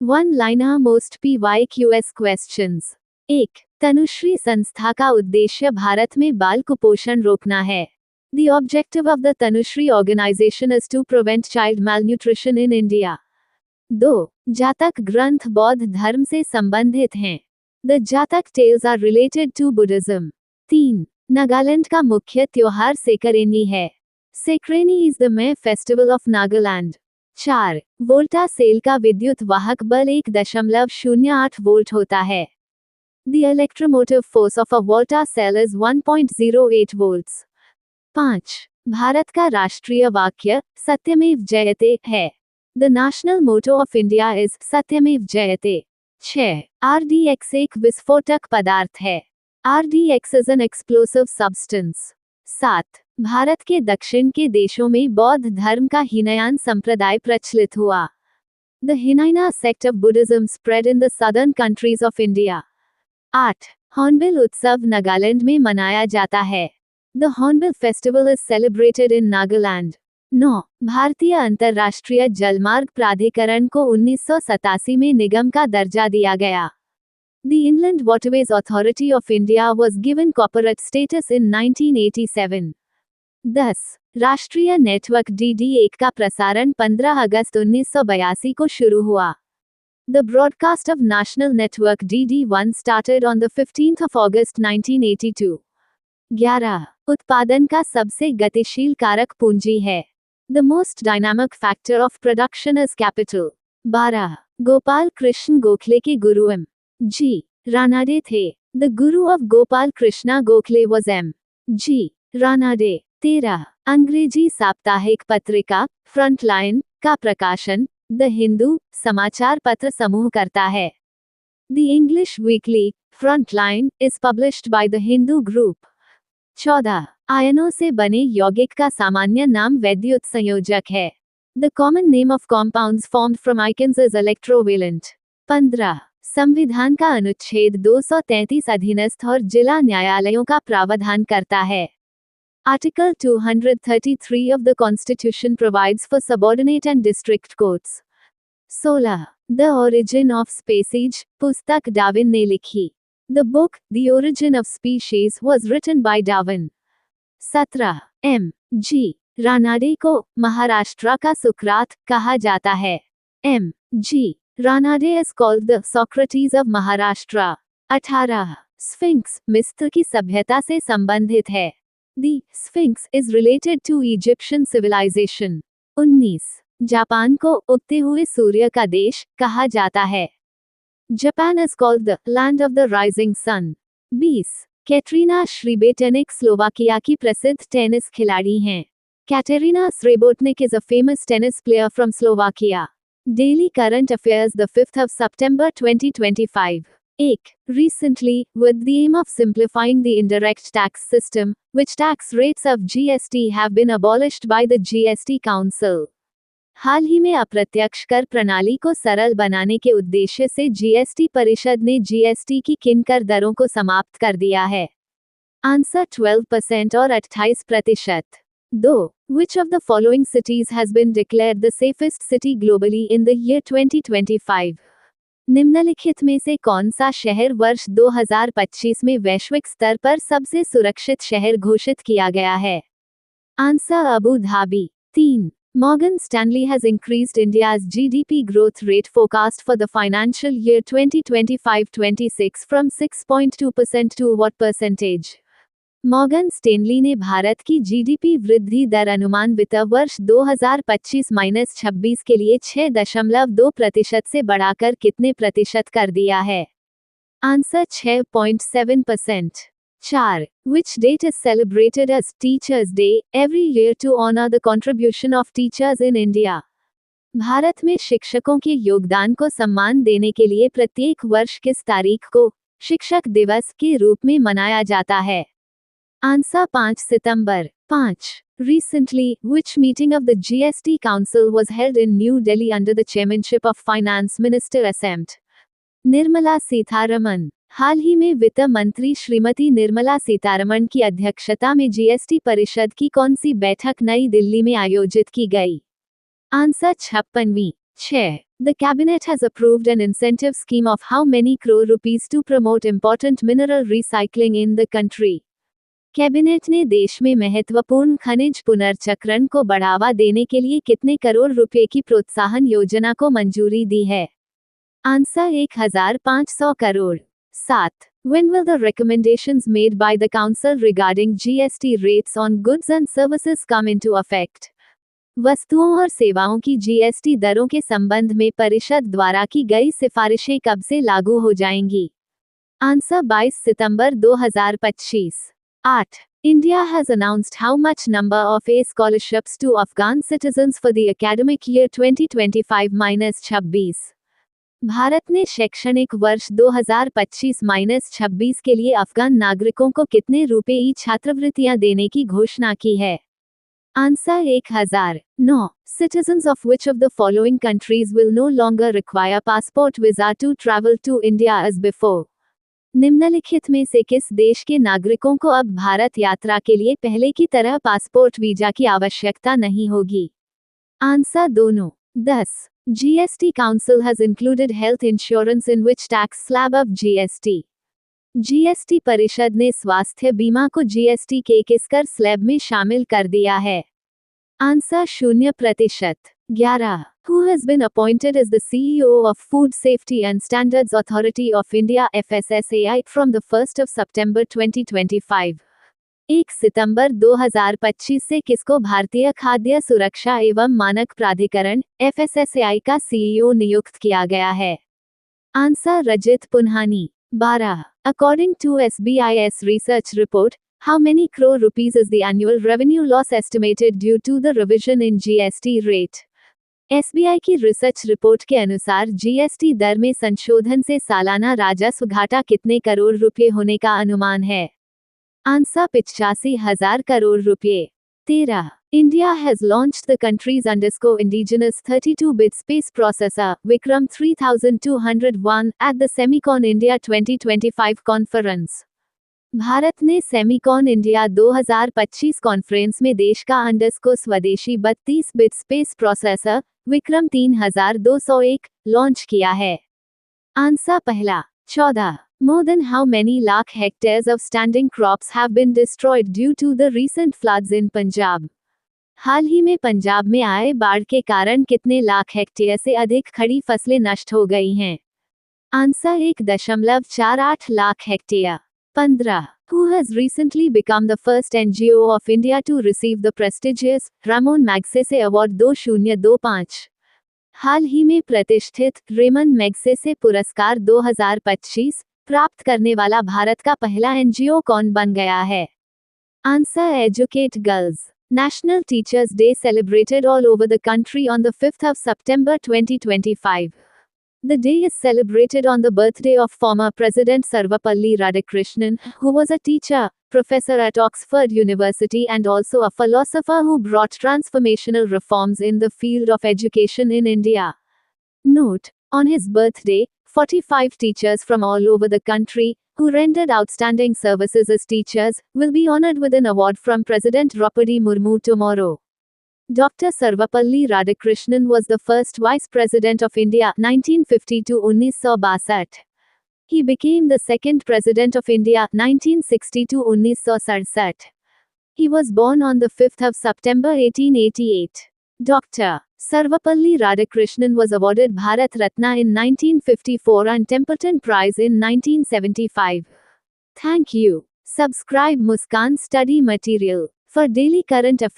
One liner most PYQS questions. 1. Tanushree संस्था का उद्देश्य भारत में बाल कुपोषण रोकना है। The objective of the Tanushree organization is to prevent child malnutrition in India. 2. जातक ग्रंथ बौद्ध धर्म से संबंधित हैं। The Jatak tales are related to Buddhism. 3. Nagaland का मुख्य त्योहार सेकरेनी है। Sekrenyi is the May festival of Nagaland. 4. Volta cell का विद्युत वाहक बल 1.08 वोल्ट होता है। The electromotive force of a volta cell is 1.08 volts. 5. Bharat का राष्ट्रीय वाक्य सत्यमेव जयते है। The national motto of India is सत्यमेव जयते। 6. RDX एक विस्फोटक पदार्थ है। RDX is an explosive substance. 7. Bharat के दक्षिण के देशों में बौद्ध धर्म का हीनयान संप्रदाय प्रचलित हुआ। The Hinayana sect of Buddhism spread in the southern countries of India. 8. Hornbill उत्सव नागालैंड में मनाया जाता है। The Hornbill Festival is celebrated in Nagaland. 9. भारतीय अंतर्राष्ट्रीय जलमार्ग प्राधिकरण को 1987 में निगम का दर्जा दिया गया। The Inland Waterways Authority of India was given corporate status in 1987. 10. राष्ट्रीय नेटवर्क DD1 का प्रसारण 15 अगस्त 1982 को शुरू हुआ। The broadcast of National Network DD1 started on the 15th of August 1982. 11. उत्पादन का सबसे गतिशील कारक पूंजी है। The most dynamic factor of production is capital. 12. Gopal Krishna Gokhale के गुरु M.G. रानाडे थे। The guru of Gopal Krishna Gokhale was M.G. Ranade. 13. अंग्रेजी साप्ताहिक पत्रिका फ्रंटलाइन का प्रकाशन द हिंदू समाचार पत्र समूह करता है। The English Weekly Frontline is published by the Hindu Group. 14. आयनों से बने यौगिक का सामान्य नाम वैद्युत संयोजक है। The common name of compounds formed from ions is electrovalent. 15. संविधान का अनुच्छेद 233 अधीनस्थ और जिला न्यायालयों का प्रावधान करता है। Article 233 of the Constitution provides for subordinate and district courts. 16. The Origin of Species पुस्तक डार्विन ने लिखी। The book, The Origin of Species was written by Darwin. 17. M.G. Ranade को महाराष्ट्र का सुकरात कहा जाता है। M.G. Ranade is called the Socrates of Maharashtra. 18. Sphinx मिस्र की सभ्यता से संबंधित है। The Sphinx is related to Egyptian civilization. 19. Japan को उगते हुए सूर्य का देश कहा जाता है। Japan is called the land of the rising sun. 20. Katarina Srebotnik Slovakia की प्रसिद्ध टेनिस खिलाड़ी हैं। Katerina Srebotnik is a famous tennis player from Slovakia. Daily Current Affairs, the 5th of September 2025. 1. Recently, with the aim of simplifying the indirect tax system, which tax rates of GST have been abolished by the GST Council. हाल ही में अप्रत्यक्ष कर प्रणाली को सरल बनाने के उद्देश्य से जीएसटी परिषद ने जीएसटी की किन कर दरों को समाप्त कर दिया है। आंसर 12% और 28%। 2. Which of the following cities has been declared the safest city globally in the year 2025? निम्नलिखित में से कौन सा शहर वर्ष 2025 में वैश्विक स्तर पर सबसे सुरक्षित शहर घोषित किया गया है? Answer Abu Dhabi. 3. Morgan Stanley has increased India's GDP growth rate forecast for the financial year 2025-26 from 6.2% to what percentage? Morgan Stanley ने भारत की जीडीपी वृद्धि दर अनुमान वित्त वर्ष 2025-26 के लिए 6.2% से बढ़ाकर कितने प्रतिशत कर दिया है? Answer 6.7%। 4. Which date is celebrated as Teachers' Day every year to honor the contribution of teachers in India? Bharat में शिक्षकों के योगदान को सम्मान देने के लिए प्रत्येक वर्ष किस तारीख को शिक्षक दिवस के रूप में मनाया जाता है? Answer 5 September. 5. Recently, which meeting of the GST Council was held in New Delhi under the chairmanship of Finance Minister S.M.T. Nirmala Sitharaman. हाल ही में वित्त मंत्री श्रीमती निर्मला सीतारमण की अध्यक्षता में जीएसटी परिषद की कौन सी बैठक नई दिल्ली में आयोजित की गई? Answer 56वीं। 6. The cabinet has approved an incentive scheme of how many crore rupees to promote important mineral recycling in the country. Cabinet ने देश में महत्वपूर्ण खनिज पुनर्चक्रण को बढ़ावा देने के लिए कितने करोड़ रुपए की प्रोत्साहन योजना को मंजूरी दी है? Answer 1500 crore. 7. When will the recommendations made by the Council regarding GST rates on goods and services come into effect? वस्तुओं और सेवाओं की जीएसटी दरों के संबंध में परिषद द्वारा की गई सिफारिशें कब से लागू हो जाएंगी? Answer 22 September 2025। 8. India has announced how much number of A scholarships to Afghan citizens for the academic year 2025-26। Bharat ने शैक्षणिक वर्ष 2025-26 के लिए अफगान नागरिकों को कितने रुपए छात्रवृत्तियां देने की घोषणा की है? Answer 1000। 9. Citizens of which of the following countries will no longer require passport visa to travel to India as before? निम्नलिखित में से किस देश के नागरिकों को अब भारत यात्रा के लिए पहले की तरह पासपोर्ट वीजा की आवश्यकता नहीं होगी? आंसर दोनों। 10. GST Council has included health insurance in which tax slab of GST? GST परिषद ने स्वास्थ्य बीमा को जीएसटी के किस कर स्लैब में शामिल कर दिया है? Answer 0%। 11. Who has been appointed as the CEO of Food Safety and Standards Authority of India FSSAI from the 1st of September 2025? 1 सितंबर 2025 से किसको भारतीय खाद्य सुरक्षा एवं मानक प्राधिकरण FSSAI का CEO नियुक्त किया गया है? Answer Rajit Punhani. 12. According to SBIS research report, how many crore rupees is the annual revenue loss estimated due to the revision in GST rate? SBI की रिसर्च रिपोर्ट के अनुसार जीएसटी दर में संशोधन से सालाना राजस्व घाटा कितने करोड़ रुपए होने का अनुमान है? आंसर 85,000 करोड़ रुपए। 13. India has launched the country's indigenous 32-bit space processor, Vikram 3201, at the Semicon India 2025 conference. Bharat ने सेमिकॉन इंडिया 2025 कॉन्फ्रेंस में देश का स्वदेशी 32 bit space processor Vikram 3201 launch किया है। आंसर पहला। 14. More than how many lakh hectares of standing crops have been destroyed due to the recent floods in Punjab? हाल ही में पंजाब में आए बाढ़ के कारण कितने लाख हेक्टेयर से अधिक खड़ी फसलें नष्ट हो गई हैं? Answer 1.48 lakh hectare. 15. Who has recently become the first NGO of India to receive the prestigious Ramon Magsaysay Award 2025? हाल ही में प्रतिष्ठित रेमन मैग्सेसे पुरस्कार 2025 प्राप्त करने वाला भारत का पहला एनजीओ कौन बन गया है? Answer educate girls. National Teachers Day celebrated all over the country on the 5th of September 2025. The day is celebrated on the birthday of former President Sarvapalli Radhakrishnan, who was a teacher, professor at Oxford University and also a philosopher who brought transformational reforms in the field of education in India. Note: on his birthday, 45 teachers from all over the country, who rendered outstanding services as teachers, will be honored with an award from President Draupadi Murmu tomorrow. Dr. Sarvapalli Radhakrishnan was the first Vice President of India 1950-1962. He became the second President of India 1960-1967. He was born on the 5th of September 1888. Dr. Sarvapalli Radhakrishnan was awarded Bharat Ratna in 1954 and Templeton Prize in 1975. Thank you. Subscribe Muskan Study Material for daily current affairs.